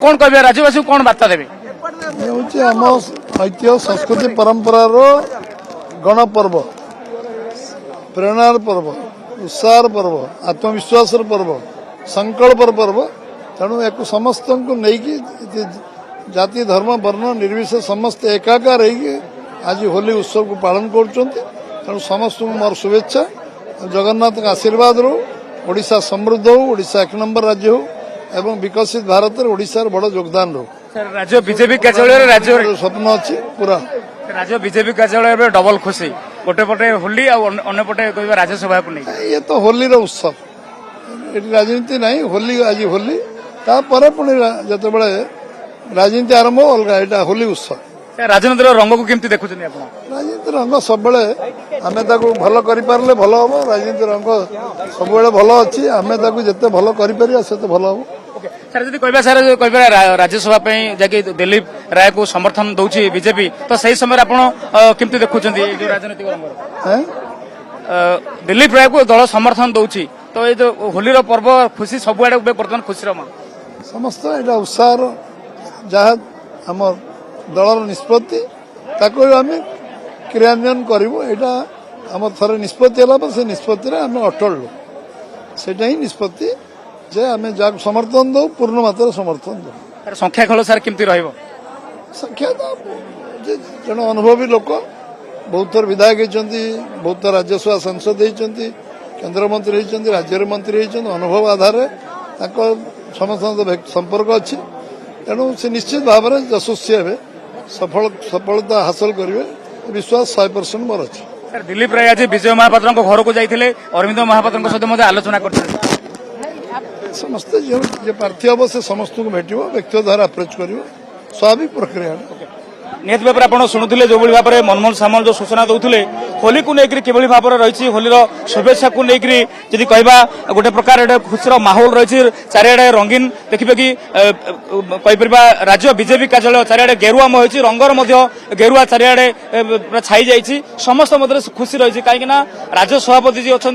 कौन कह राज्यवासी कौन बार्ता देवे आम ऐतिह्य संस्कृति परंपरार गणपर्व प्रेरणार पर्व उत्साह पर्व आत्मविश्वास पर्व संकल्प पर्व तेणु एक समस्त को लेकिन जाति धर्म वर्ण निर्विशेष समस्त एकाकार आज होली उत्सव को पालन कर समस्त मोर शुभेच्छा जगन्नाथ आशीर्वाद रो ओडिशा समृद्ध हो ओडिशा एक नंबर राज्य हो एवं विकसित भारत में ओडिशार बड़ योगदान रो राज्य बीजेपी कार्यालय राज्य स्वप्न अच्छी पूरा राज्य बीजेपी कार्यालय डबल खुशी गोटे पटे होली अन्य पटे कह राज्यसभा को नहीं ये तो होली रो उत्सव ये राजनीति नहीं होली आज होली तापर पुणी जो राजनीति आरंभ अलग यहाँ होली उत्सव राजनीतिर रंग को केमती देखुं राजनीति रंग सब आमे ताकू भल करिपारले भल हम राजनीति रंग सब भल अच्छी आमे ताकू जिते भल करिपारिया सेते भल हम सर जब कह सर कह राज्यसभा जाकि दिलीप राय को समर्थन दौची बीजेपी तो सही समय आपमती देखुं राजनीतिक रंग दिलीप राय को दल समर्थन दौची तो ये जो होली पर्व खुशी सबुआड़े बर्तमान खुशी समस्त यहाँ उत्साह जहाँ आम दलर निष्पत्ति ताको आम क्रियान्वयन करूँ यहाँ आम थर निष्पत्ति है से निष्पत्ति आम अटल से ही निष्पत्ति जे आम जहाँ समर्थन दो पूर्ण मात्रा समर्थन दो संख्या खेल सार केमती संख्या तो जन अनुभवी लोक बहुत थर विधायक होती बहुत थर राज्यसभा सांसद होती केन्द्रमंत्री होती राज्य मंत्री होती अनुभव आधार समस्त संपर्क अच्छी तेणु से निश्चित भाव में यशस्वी हे सफलता हासिल करेंगे विश्वास 100% मोर अच्छी सर दिलीप राय आज विजय महापात्र घर को जाते अरविंद महापात्र सहित आलोचना कर समस्ते जो प्रार्थी हम से समस्त को भेट व्यक्तिगत द्वारा अप्रोच कर स्वाभाविक प्रक्रिया निहत भाव में आप शुणुले जो भाव में मनमोहन सामल जो सूचना दौले होली को लेकर किभली भाव रही होली शुभेच्छा को लेकर जदि कहवा गोटे प्रकार खुशी माहौल रही चारिड़े रंगीन देखिए कि कहीपर राज्य बीजेपी कार्यालय चारिड़े गेरुआमय होती रंगर गेरुआ चारिड़े छाई जाइए समस्त मध्य खुशी रही कहीं राज्य सभापति जी अच्छा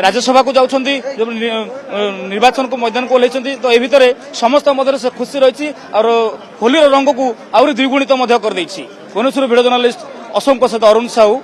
राज्यसभा को जाऊँ निर्वाचन को मैदान को ओह्लैंती तो ये भितर समस्त मध्य खुशी रही और होली रंग को आहरी द्विगुणित कर भुवनेश्वर भिडियो जर्नालिस्ट अशोक सहित अरुण साहू।